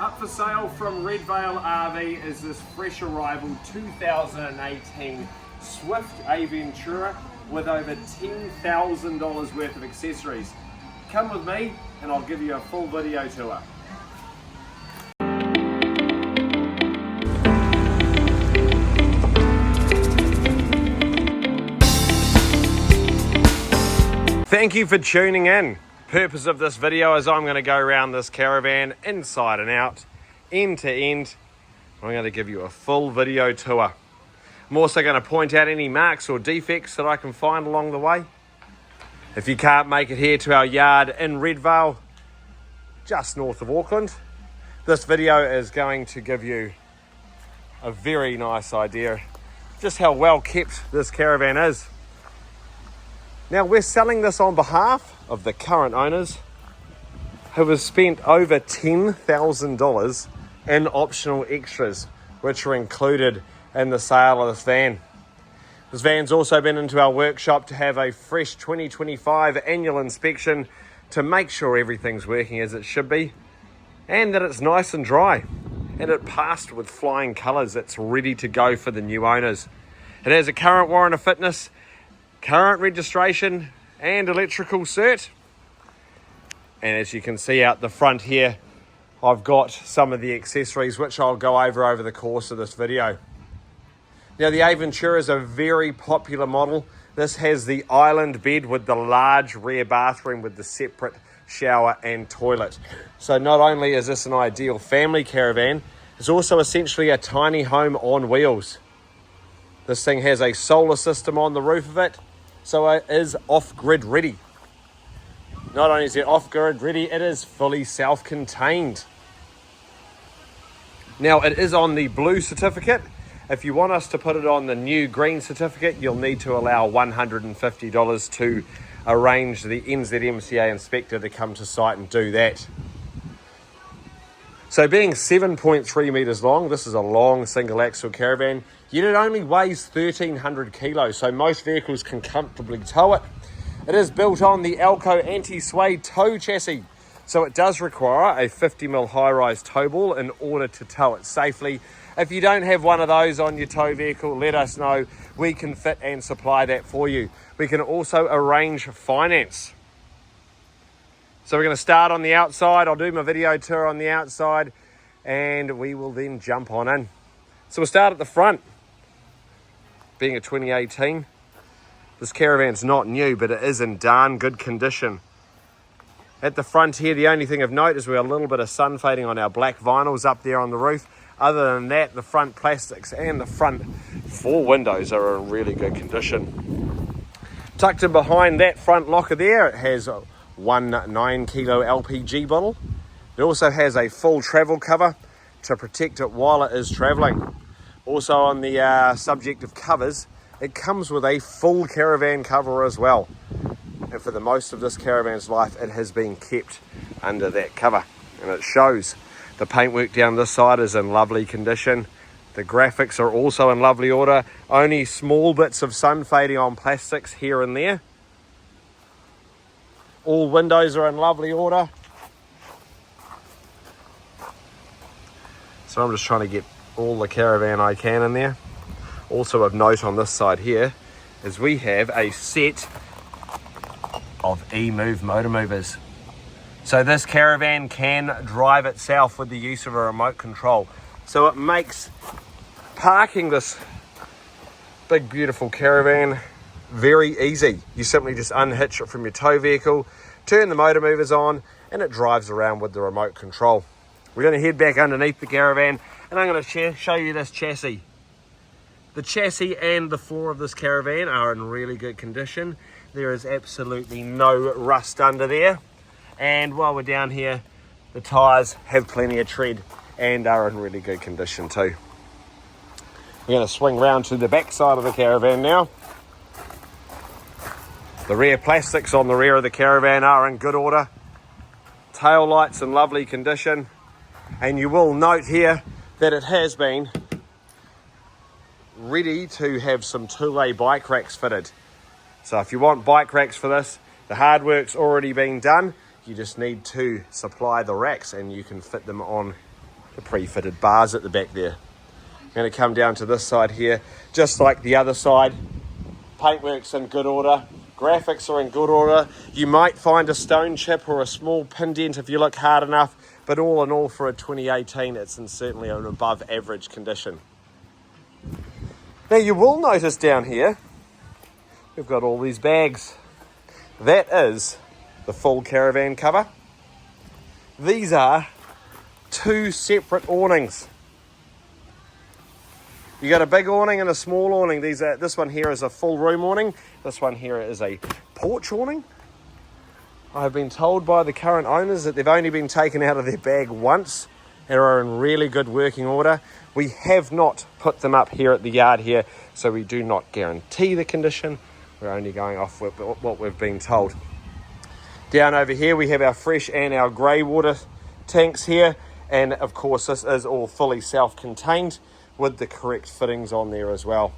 Up for sale from Redvale RV is this fresh arrival 2018 Swift Aventura with over $10,000 worth of accessories. Come with me and I'll give you a full video tour. Thank you for tuning in. Purpose of this video is I'm going to go around this caravan inside and out, end to end. I'm going to give you a full video tour. I'm also going to point out any marks or defects that I can find along the way. If you can't make it here to our yard in Redvale, just north of Auckland, this video is going to give you a very nice idea just how well kept this caravan is. Now, we're selling this on behalf of the current owners who have spent over $10,000 in optional extras, which are included in the sale of this van. This van's also been into our workshop to have a fresh 2025 annual inspection to make sure everything's working as it should be and that it's nice and dry. And it passed with flying colours. It's ready to go for the new owners. It has a current warrant of fitness, current registration and electrical cert. And as you can see out the front here, I've got some of the accessories which I'll go over the course of this video. Now, the Aventura is a very popular model. This has the island bed with the large rear bathroom with the separate shower and toilet. So not only is this an ideal family caravan, it's also essentially a tiny home on wheels. This thing has a solar system on the roof of it, so it is off-grid ready. Not only is it off-grid ready, it is fully self-contained. Now, it is on the blue certificate. If you want us to put it on the new green certificate, you'll need to allow $150 to arrange the NZMCA inspector to come to site and do that. So being 7.3 metres long, this is a long single axle caravan, yet it only weighs 1,300 kilos, so most vehicles can comfortably tow it. It is built on the Alco anti-sway tow chassis, so it does require a 50mm high-rise tow ball in order to tow it safely. If you don't have one of those on your tow vehicle, let us know. We can fit and supply that for you. We can also arrange finance. So we're going to start on the outside. I'll do my video tour on the outside and we will then jump on in. So we'll start at the front. Being a 2018, this caravan's not new, but it is in darn good condition. At the front here, the only thing of note is we have a little bit of sun fading on our black vinyls up there on the roof. Other than that, the front plastics and the front four windows are in really good condition. Tucked in behind that front locker there, it has one 9-kilo LPG bottle. It also has a full travel cover to protect it while it is travelling. Also, on the subject of covers, it comes with a full caravan cover as well. And for the most of this caravan's life, it has been kept under that cover. And it shows. The paintwork down this side is in lovely condition. The graphics are also in lovely order. Only small bits of sun fading on plastics here and there. All windows are in lovely order. So I'm just trying to get all the caravan I can in there. Also of note on this side here is we have a set of e-move motor movers. So this caravan can drive itself with the use of a remote control. So it makes parking this big beautiful caravan very easy. You simply just unhitch it from your tow vehicle, turn the motor movers on, and it drives around with the remote control. We're going to head back underneath the caravan and I'm going to show you this chassis. The chassis and the floor of this caravan are in really good condition. There is absolutely no rust under there. And while we're down here, the tyres have plenty of tread and are in really good condition too. We're going to swing round to the back side of the caravan now. The rear plastics on the rear of the caravan are in good order. Tail lights in lovely condition. And you will note here that it has been ready to have some two-way bike racks fitted. So if you want bike racks for this, the hard work's already been done. You just need to supply the racks and you can fit them on the pre-fitted bars at the back there. I'm going to come down to this side here, just like the other side. Paintwork's in good order, graphics are in good order. You might find a stone chip or a small pin dent if you look hard enough, but all in all for a 2018 it's in certainly an above average condition. Now you will notice down here we've got all these bags. That is the full caravan cover. These are 2 separate awnings. You got a big awning and a small awning. This one here is a full room awning. This one here is a porch awning. I've been told by the current owners that they've only been taken out of their bag once and are in really good working order. We have not put them up here at the yard here, so we do not guarantee the condition. We're only going off with what we've been told. Down over here we have our fresh and our grey water tanks here, and of course this is all fully self-contained with the correct fittings on there as well.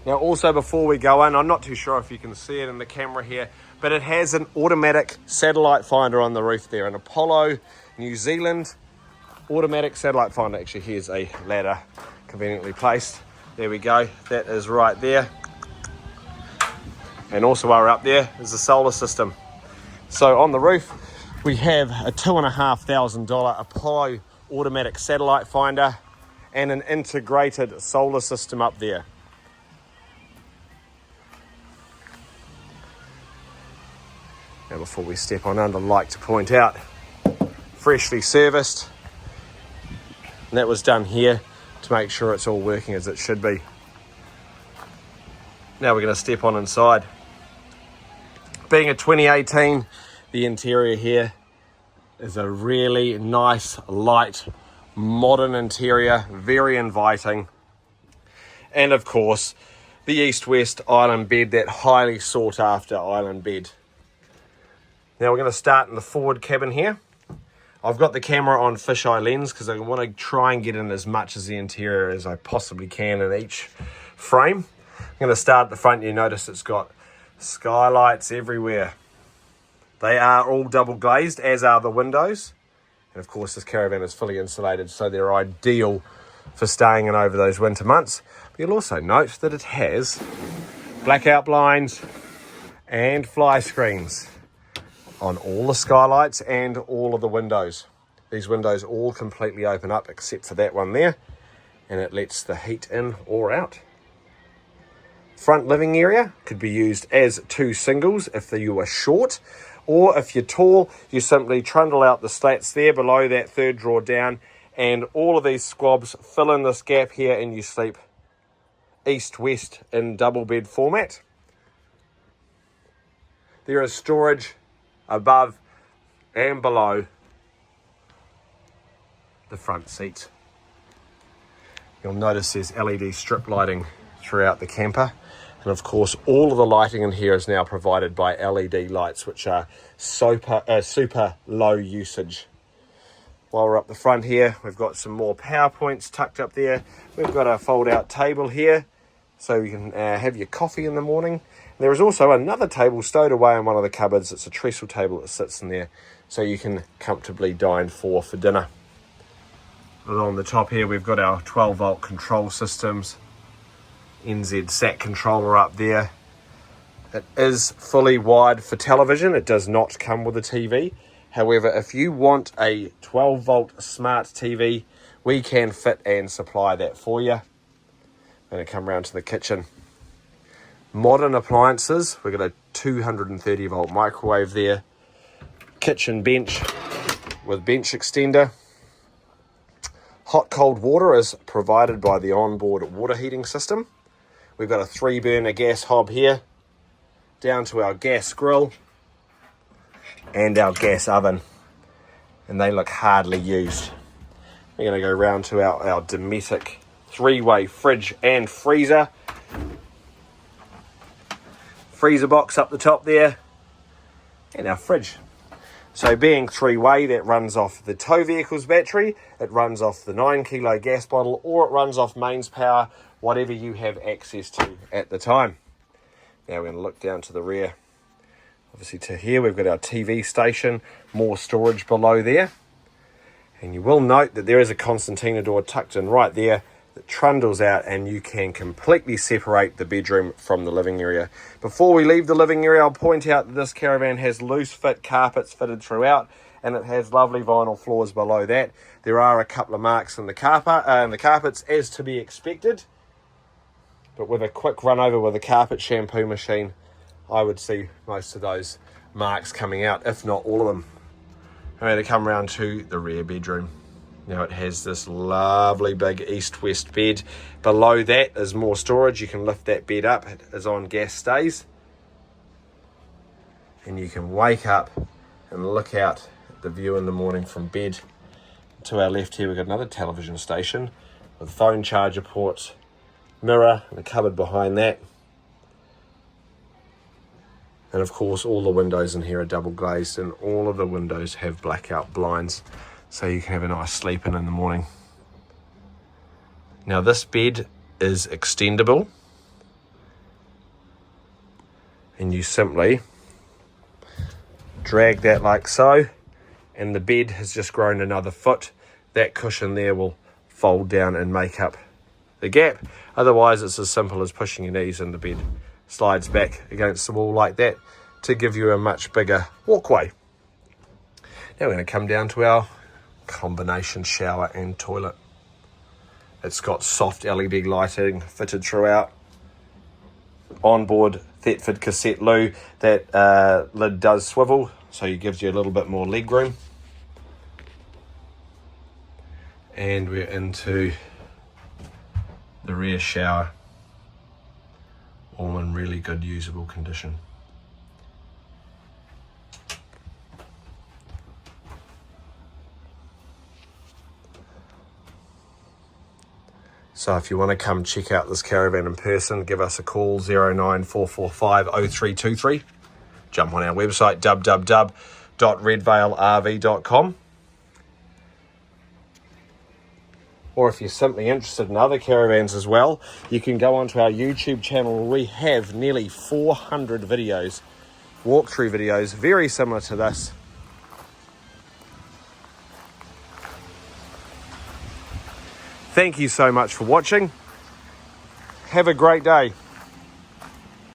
Now also before we go in, I'm not too sure if you can see it in the camera here, but it has an automatic satellite finder on the roof there, an Apollo New Zealand automatic satellite finder. Actually, here's a ladder conveniently placed. There we go, that is right there. And also while we're up there is the solar system. So on the roof we have a $2,500 Apollo automatic satellite finder and an integrated solar system up there. Now before we step on under, I'd like to point out, freshly serviced. And that was done here to make sure it's all working as it should be. Now we're going to step on inside. Being a 2018, the interior here is a really nice, light, modern interior, very inviting. And of course, the east-west island bed, that highly sought after island bed. Now we're going to start in the forward cabin here. I've got the camera on fisheye lens because I want to try and get in as much as the interior as I possibly can in each frame. I'm going to start at the front. You notice it's got skylights everywhere. They are all double glazed, as are the windows. And of course this caravan is fully insulated, so they're ideal for staying in over those winter months. But you'll also note that it has blackout blinds and fly screens on all the skylights and all of the windows. These windows all completely open up except for that one there, and it lets the heat in or out. Front living area could be used as 2 singles if you are short, or if you're tall, you simply trundle out the slats there below that third drawer down, and all of these squabs fill in this gap here, and you sleep east-west in double bed format. There is storage above and below the front seats. You'll notice there's LED strip lighting throughout the camper. And of course, all of the lighting in here is now provided by LED lights, which are super low usage. While we're up the front here, we've got some more power points tucked up there. We've got a fold-out table here, so you can have your coffee in the morning. There is also another table stowed away in one of the cupboards. It's a trestle table that sits in there, so you can comfortably dine for dinner. Along the top here, we've got our 12-volt control systems. NZ SAT controller up there. It is fully wired for television. It does not come with a TV. However, if you want a 12-volt smart TV, we can fit and supply that for you. I'm going to come round to the kitchen. Modern appliances. We've got a 230-volt microwave there. Kitchen bench with bench extender. Hot cold water is provided by the onboard water heating system. We've got a 3-burner gas hob here, down to our gas grill and our gas oven, and they look hardly used. We're going to go round to our Dometic 3-way fridge and freezer. Freezer box up the top there, and our fridge. So being 3-way, that runs off the tow vehicle's battery, it runs off the 9-kilo gas bottle, or it runs off mains power, whatever you have access to at the time. Now we're going to look down to the rear. Obviously to here we've got our TV station, more storage below there. And you will note that there is a concertina door tucked in right there that trundles out, and you can completely separate the bedroom from the living area. Before we leave the living area, I'll point out that this caravan has loose fit carpets fitted throughout, and it has lovely vinyl floors below that. There are a couple of marks in the carpets, as to be expected, but with a quick run over with a carpet shampoo machine, I would see most of those marks coming out, if not all of them. I'm going to come around to the rear bedroom. Now it has this lovely big east-west bed. Below that is more storage. You can lift that bed up. It is on gas stays. And you can wake up and look out at the view in the morning from bed. To our left here we've got another television station with phone charger ports, mirror, and a cupboard behind that. And of course all the windows in here are double glazed, and all of the windows have blackout blinds, so you can have a nice sleep in the morning. Now this bed is extendable, and you simply drag that like so, and the bed has just grown another foot. That cushion there will fold down and make up the gap. Otherwise it's as simple as pushing your knees and the bed slides back against the wall like that to give you a much bigger walkway. Now we're going to come down to our combination shower and toilet. It's got soft LED lighting fitted throughout. Onboard Thetford cassette loo. That lid does swivel, so it gives you a little bit more leg room. And we're into the rear shower, all in really good usable condition. So if you want to come check out this caravan in person, give us a call, 09445 0323. Jump on our website, www.redvalerv.com. Or if you're simply interested in other caravans as well, you can go onto our YouTube channel where we have nearly 400 videos, walkthrough videos, very similar to this. Thank you so much for watching. Have a great day.